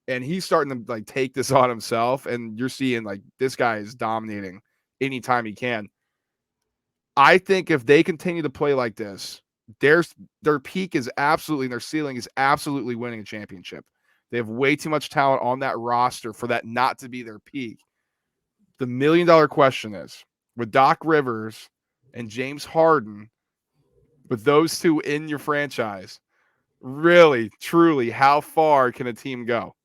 And he's starting to like take this on himself, and you're seeing like this guy is dominating anytime he can. I think if they continue to play like this, their peak is absolutely, and their ceiling is absolutely winning a championship. They have way too much talent on that roster for that not to be their peak. The $1 million question is, with Doc Rivers and James Harden, with those two in your franchise, really, truly, how far can a team go?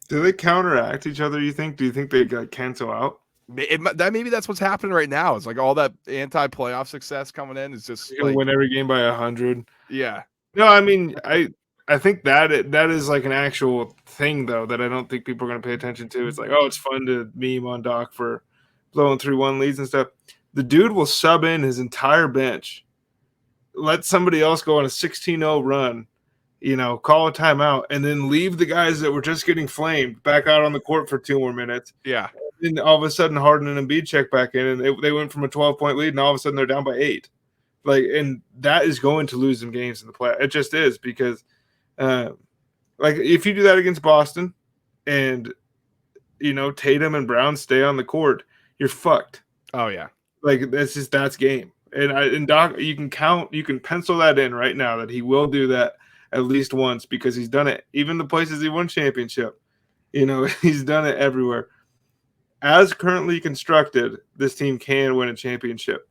Do they counteract each other, you think? Do you think they cancel out? Maybe that's what's happening right now. It's like all that anti-playoff success coming in is just like, win every game by 100. Yeah. No, I mean, I think that is like an actual thing, though, that I don't think people are going to pay attention to. It's like, oh, it's fun to meme on Doc for blowing 3-1 leads and stuff. The dude will sub in his entire bench, let somebody else go on a 16-0 run, call a timeout, and then leave the guys that were just getting flamed back out on the court for 2 more minutes. Yeah. And all of a sudden, Harden and Embiid check back in, and they went from a 12-point lead, and all of a sudden they're down by 8. Like, and that is going to lose them games in the play. It just is, because like if you do that against Boston and Tatum and Brown stay on the court, you're fucked. Oh yeah. Like that's game. And Doc, you can pencil that in right now that he will do that at least once, because he's done it. Even the places he won championship, he's done it everywhere. As currently constructed, this team can win a championship.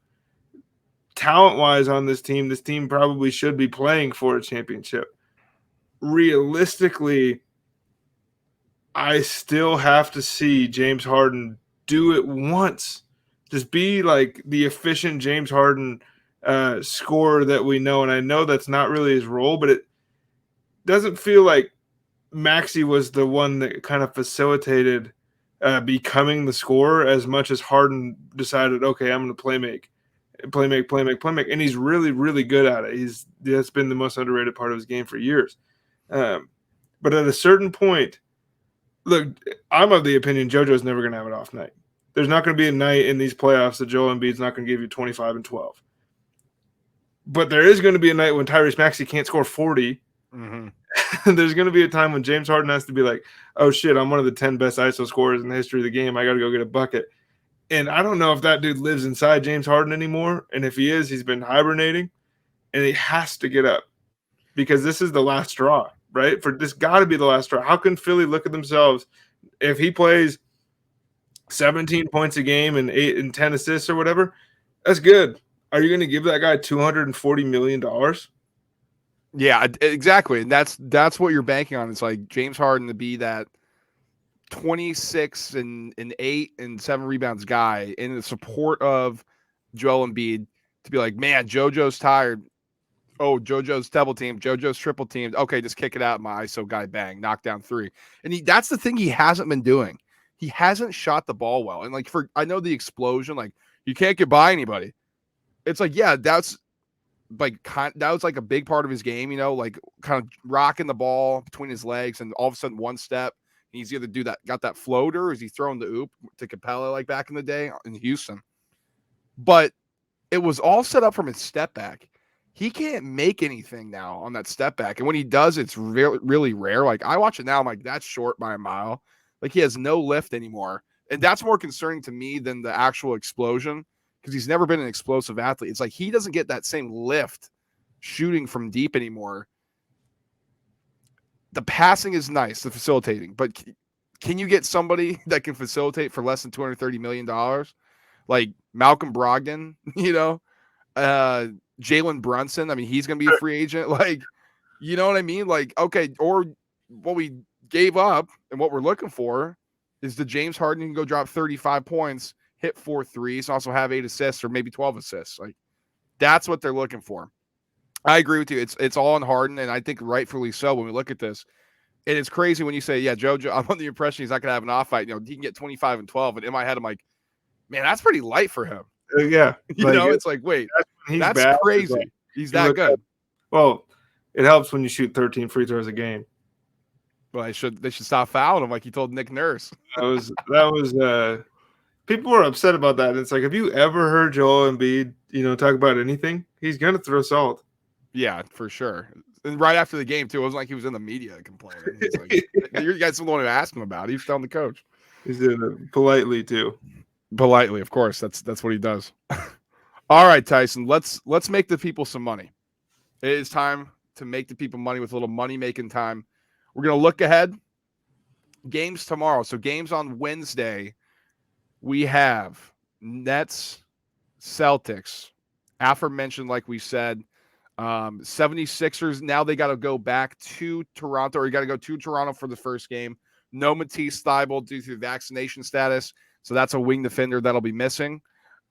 Talent-wise on this team probably should be playing for a championship. Realistically, I still have to see James Harden do it once. Just be like the efficient James Harden scorer that we know. And I know that's not really his role, but it doesn't feel like Maxey was the one that kind of facilitated becoming the scorer as much as Harden decided, okay, I'm going to play make. And he's really, really good at it. That's been the most underrated part of his game for years. But at a certain point, look, I'm of the opinion JoJo's never going to have an off night. There's not going to be a night in these playoffs that Joel Embiid's not going to give you 25 and 12. But there is going to be a night when Tyrese Maxey can't score 40. Mm-hmm. There's going to be a time when James Harden has to be like, oh shit, I'm one of the 10 best ISO scorers in the history of the game. I got to go get a bucket. And I don't know if that dude lives inside James Harden anymore. And if he is, he's been hibernating, and he has to get up, because this is the last straw, right? For this got to be the last straw. How can Philly look at themselves if he plays 17 points a game and 8 and 10 assists or whatever. That's good. Are you going to give that guy $240 million? Yeah, exactly. And that's what you're banking on. It's like James Harden to be that 26 and 8 and 7 rebounds guy in the support of Joel Embiid to be like, man, JoJo's tired. Oh, JoJo's double team, JoJo's triple teamed. Okay, just kick it out. My ISO guy, bang, knock down 3. And that's the thing he hasn't been doing. He hasn't shot the ball well. And like I know the explosion, like you can't get by anybody. It's like, yeah, that's like that was like a big part of his game, like kind of rocking the ball between his legs, and all of a sudden one step, he's either got that floater, or is he throwing the oop to Capella like back in the day in Houston? But it was all set up from his step back. He can't make anything now on that step back. And when he does, it's really, really rare. Like I watch it now, I'm like, that's short by a mile. Like he has no lift anymore. And that's more concerning to me than the actual explosion, because he's never been an explosive athlete. It's like he doesn't get that same lift shooting from deep anymore. The passing is nice, the facilitating, but can you get somebody that can facilitate for less than $230 million? Like Malcolm Brogdon, Jalen Brunson. I mean, he's going to be a free agent. Like, you know what I mean? Like, okay, or what we gave up and what we're looking for is the James Harden can go drop 35 points, hit 4 threes, and also have 8 assists or maybe 12 assists. Like, that's what they're looking for. I agree with you. It's all on Harden, and I think rightfully so when we look at this. And it's crazy when you say, yeah, JoJo, I'm on the impression he's not going to have an off fight. He can get 25 and 12. And in my head, I'm like, man, that's pretty light for him. Yeah. It's like, wait, that's crazy. Like, he's that good. Well, it helps when you shoot 13 free throws a game. Well, they should stop fouling him like he told Nick Nurse. That was people were upset about that. It's like, have you ever heard Joel Embiid, talk about anything? He's going to throw salt. Yeah, for sure. And right after the game, too, it wasn't like he was in the media complaining. He's like, you guys are the one who asked him about it. He was telling the coach. He's doing it politely, too. Politely, of course. That's what he does. All right, Tyson, let's make the people some money. It is time to make the people money with a little money-making time. We're going to look ahead. Games tomorrow. So games on Wednesday, we have Nets-Celtics. Aforementioned, like we said, 76ers, now they got to go back to Toronto, or you got to go to Toronto for the first game. No Matisse Thybulle due to vaccination status, so that's a wing defender that'll be missing.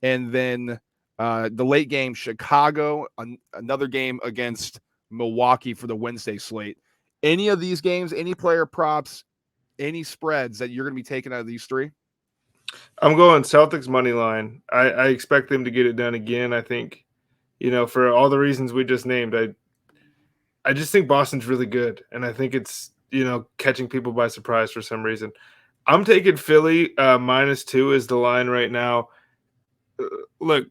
And then the late game, Chicago, another game against Milwaukee for the Wednesday slate. Any of these games, any player props, any spreads that you're going to be taking out of these three? I'm going Celtics money line. I expect them to get it done again. I think, for all the reasons we just named, I just think Boston's really good, and I think it's catching people by surprise for some reason. I'm taking Philly -2 is the line right now. Look,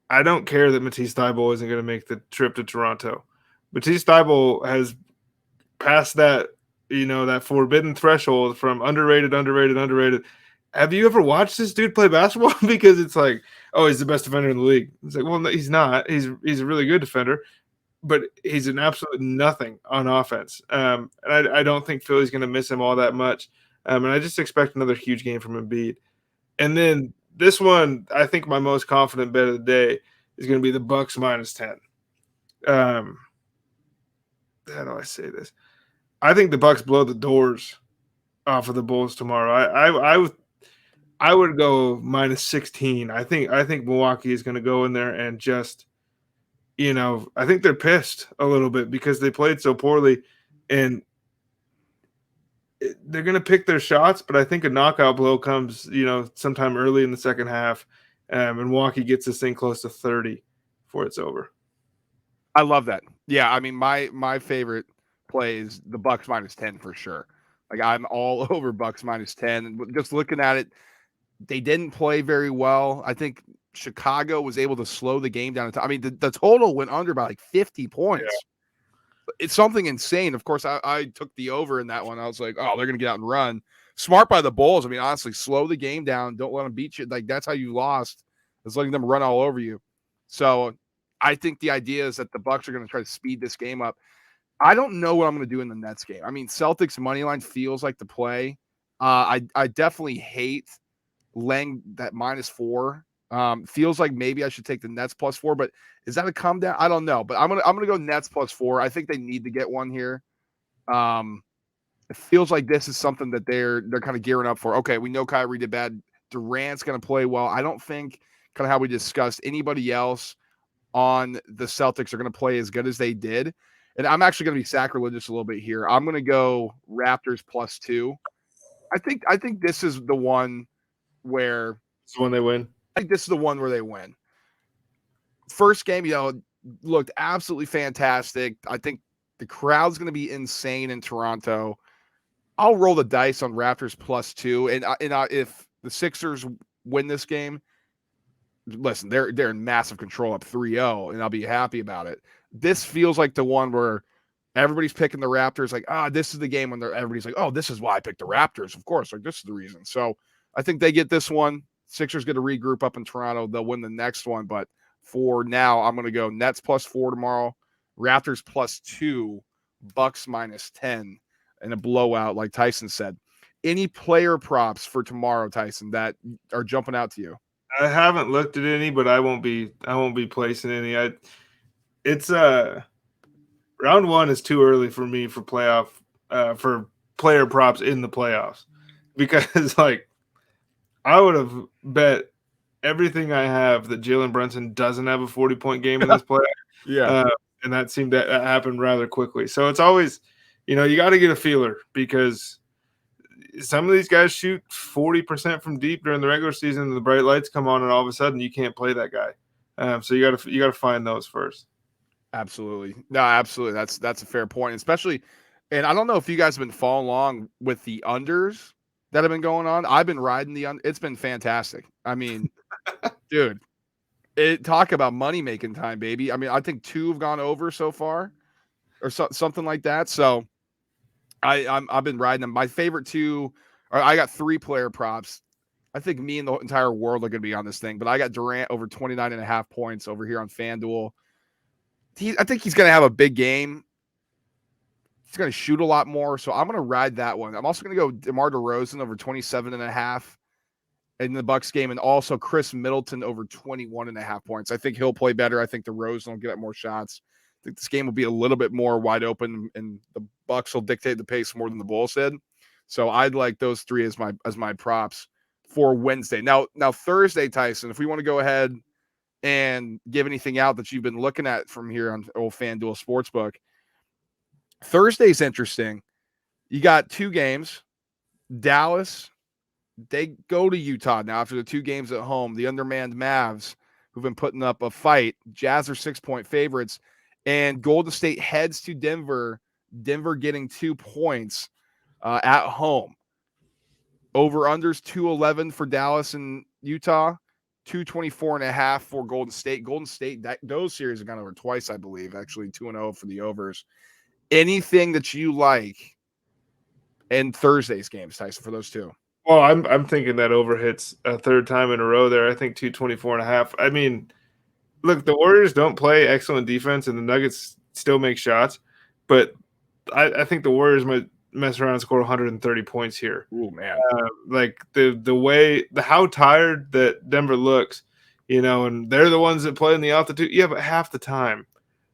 I don't care that Matisse Thybulle isn't going to make the trip to Toronto. Matisse Thybulle has passed that that forbidden threshold from underrated. Have you ever watched this dude play basketball? Because it's like, oh, he's the best defender in the league. It's like, well, no, he's not. He's a really good defender, but he's an absolute nothing on offense. And I don't think Philly's going to miss him all that much. And I just expect another huge game from Embiid. And then this one, I think my most confident bet of the day is going to be the Bucks -10. How do I say this? I think the Bucks blow the doors off of the Bulls tomorrow. I would go -16. I think Milwaukee is going to go in there and just, I think they're pissed a little bit because they played so poorly, and they're going to pick their shots. But I think a knockout blow comes, sometime early in the second half, and Milwaukee gets this thing close to 30 before it's over. I love that. Yeah, I mean, my favorite play is the Bucks -10 for sure. Like, I'm all over Bucks -10. Just looking at it, they didn't play very well. I think Chicago was able to slow the game down. I mean, the total went under by like 50 points. Yeah. It's something insane. Of course, I took the over in that one. I was like, oh, they're going to get out and run. Smart by the Bulls. I mean, honestly, slow the game down. Don't let them beat you. Like, that's how you lost, is letting them run all over you. So I think the idea is that the Bucks are going to try to speed this game up. I don't know what I'm going to do in the Nets game. I mean, Celtics money line feels like the play. I definitely hate laying that -4. Feels like maybe I should take the Nets +4, but is that a come down? I don't know, but I'm gonna go Nets +4. I think they need to get one here. It feels like this is something that they're kind of gearing up for. Okay, we know Kyrie did bad. Durant's gonna play well. I don't think, kind of how we discussed, anybody else on the Celtics are gonna play as good as they did. And I'm actually gonna be sacrilegious a little bit here. I'm gonna go Raptors +2. I think this is the one where It's when they win. I think this is the one where they win. First game, looked absolutely fantastic. I think the crowd's going to be insane in Toronto. I'll roll the dice on Raptors +2, and if the Sixers win this game, listen, they're in massive control, up 3-0, and I'll be happy about it. This feels like the one where everybody's picking the Raptors. Like, this is the game when everybody's like, oh, this is why I picked the Raptors. Of course, like this is the reason. So I think they get this one. Sixers get to regroup up in Toronto. They'll win the next one, but for now, I'm going to go Nets +4 tomorrow, Raptors +2, Bucks -10, and a blowout, like Tyson said. Any player props for tomorrow, Tyson, that are jumping out to you? I haven't looked at any, but I won't be placing any. It's round one is too early for me for for player props in the playoffs, because like I would have bet everything I have that Jalen Brunson doesn't have a 40-point game in this playoff. Yeah. And that seemed to happen rather quickly. So it's always, you got to get a feeler, because some of these guys shoot 40% from deep during the regular season, and the bright lights come on, and all of a sudden you can't play that guy. So you got to find those first. Absolutely. No, absolutely. That's a fair point, especially, and I don't know if you guys have been following along with the unders that have been going on. I've been riding it's been fantastic. I mean, dude, talk about money making time, baby. I mean, I think 2 have gone over so far, or something like that. So I've been riding them. My favorite 2, I got 3 player props. I think me and the entire world are going to be on this thing, but I got Durant over 29.5 points over here on FanDuel. I think he's going to have a big game. He's going to shoot a lot more, so I'm going to ride that one. I'm also going to go DeMar DeRozan over 27.5 in the Bucks game, and also Chris Middleton over 21.5 points. I think he'll play better. I think DeRozan will get more shots. I think this game will be a little bit more wide open, and the Bucks will dictate the pace more than the Bulls did. So I'd like those 3 as my props for Wednesday. Now Thursday, Tyson, if we want to go ahead and give anything out that you've been looking at from here on old FanDuel Sportsbook. Thursday's interesting. You got 2 games. Dallas, they go to Utah now after the 2 games at home. The undermanned Mavs, who've been putting up a fight. Jazz are 6-point favorites. And Golden State heads to Denver. Denver getting 2 points at home. Over-unders 211 for Dallas and Utah. 224.5 for Golden State. Golden State, those series have gone over twice, I believe. Actually, 2-0 for the overs. Anything that you like in Thursday's games, Tyson, for those 2? Well, I'm thinking that over hits a 3rd time in a row there. I think 224.5. I mean, look, the Warriors don't play excellent defense, and the Nuggets still make shots, but I think the Warriors might mess around and score 130 points here. Oh man! Like how tired that Denver looks, and they're the ones that play in the altitude. Yeah, but half the time,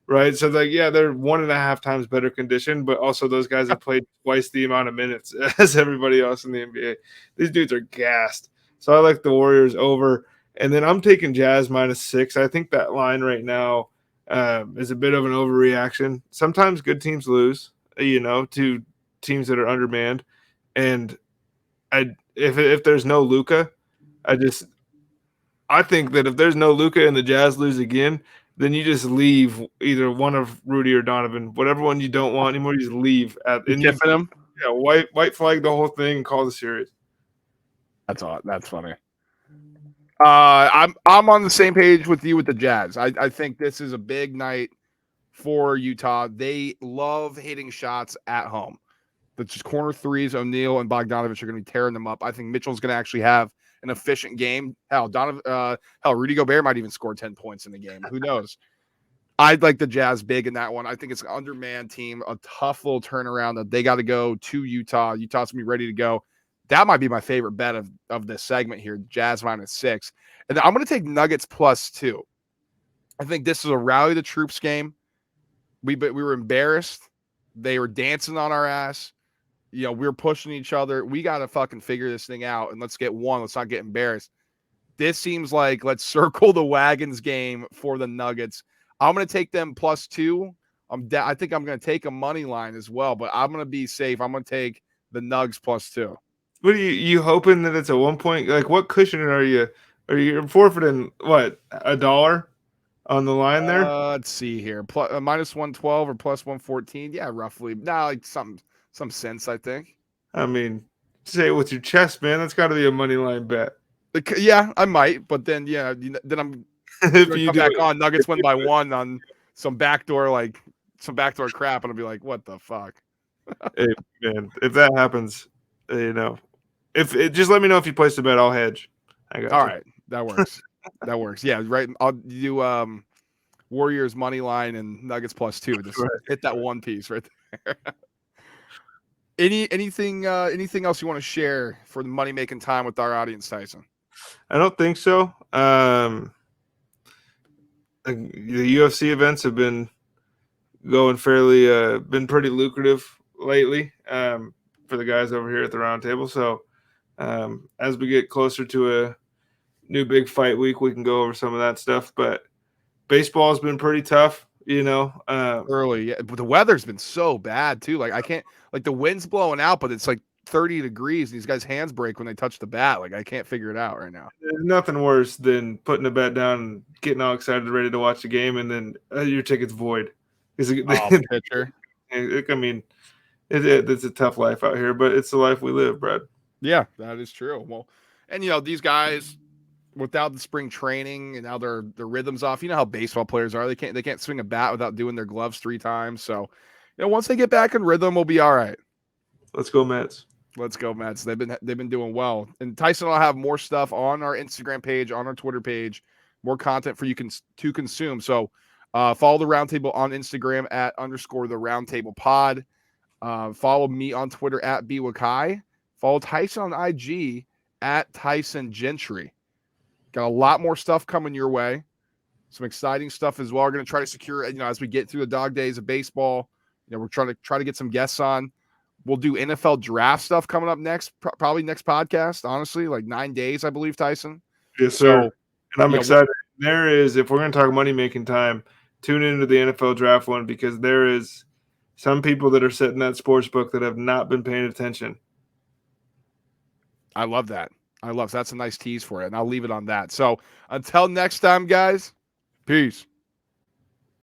right? So they're 1.5 times better condition, but also those guys have played twice the amount of minutes as everybody else in the NBA. These dudes are gassed. So I like the Warriors over, and then I'm taking Jazz -6. I think that line right now is a bit of an overreaction. Sometimes good teams lose, to teams that are undermanned, and if there's no Luka, I think that if there's no Luka and the Jazz lose again, then you just leave either one of Rudy or Donovan, whatever one you don't want anymore. You just leave Them. Yeah, white flag the whole thing and call the series. That's all. That's funny. I'm on the same page with you with the Jazz. I think this is a big night for Utah. They love hitting shots at home. The just corner threes, O'Neal and Bogdanovich are going to be tearing them up. I think Mitchell's going to actually have an efficient game. Rudy Gobert might even score 10 points in the game. Who knows? I'd like the Jazz big in that one. I think it's an undermanned team, a tough little turnaround that they got to go to Utah. Utah's going to be ready to go. That might be my favorite bet of this segment here, Jazz -6. And I'm going to take Nuggets +2. I think this is a rally the troops game. We were embarrassed. They were dancing on our ass. We were pushing each other. We got to fucking figure this thing out, and let's get one. Let's not get embarrassed. This seems like let's circle the wagons game for the Nuggets. I'm going to take them +2. I think I'm going to take a money line as well, but I'm going to be safe. I'm going to take the Nugs +2. What are you hoping that it's a 1 point? Like, what cushion are you? Are you forfeiting what, $1 on the line there? Let's see here. -112 or +114. Yeah, roughly. Nah, like some sense, I think. I mean, say it with your chest, man. That's got to be a money line bet. Yeah, I might, but then then I'm If gonna you come do back it. on. Nuggets win by 1 on some backdoor crap, and I'll be like, what the fuck? Hey, man, if that happens, if it just let me know if you place the bet, I'll hedge. I got All you. right, that works. That works. Yeah, right. I'll do Warriors money line and Nuggets +2. Just hit that one piece right there. Anything else you want to share for the money making time with our audience, Tyson? I don't think so. The UFC events have been going fairly, been pretty lucrative lately for the guys over here at the round table. So as we get closer to a new big fight week, we can go over some of that stuff. But baseball has been pretty tough, Early, yeah, but the weather's been so bad too. Like I can't, like the wind's blowing out, but it's like 30 degrees. And these guys' hands break when they touch the bat. Like I can't figure it out right now. There's nothing worse than putting a bet down and getting all excited, ready to watch the game, and then your ticket's void. Pitcher. I mean, it's a tough life out here, but it's the life we live, Brad. Yeah, that is true. Well, and these guys without the spring training and now their rhythm's off. You know how baseball players are. They can't swing a bat without doing their gloves 3 times. So, once they get back in rhythm, we'll be all right. Let's go, Mets. Let's go, Mets. They've been doing well. And Tyson will have more stuff on our Instagram page, on our Twitter page, more content for you to consume. So follow the Roundtable on Instagram at _ the Roundtable Pod. Follow me on Twitter at bwakai. Follow Tyson on IG at Tyson Gentry. Got a lot more stuff coming your way. Some exciting stuff as well. We're going to try to secure, as we get through the dog days of baseball. We're trying to get some guests on. We'll do NFL draft stuff coming up next, probably next podcast, honestly, like 9 days, I believe, Tyson. Yes, sir. And I'm excited. If we're going to talk money-making time, tune into the NFL draft one because there is some people that are sitting that sports book that have not been paying attention. I love that. That's a nice tease for it, and I'll leave it on that. So until next time, guys, peace.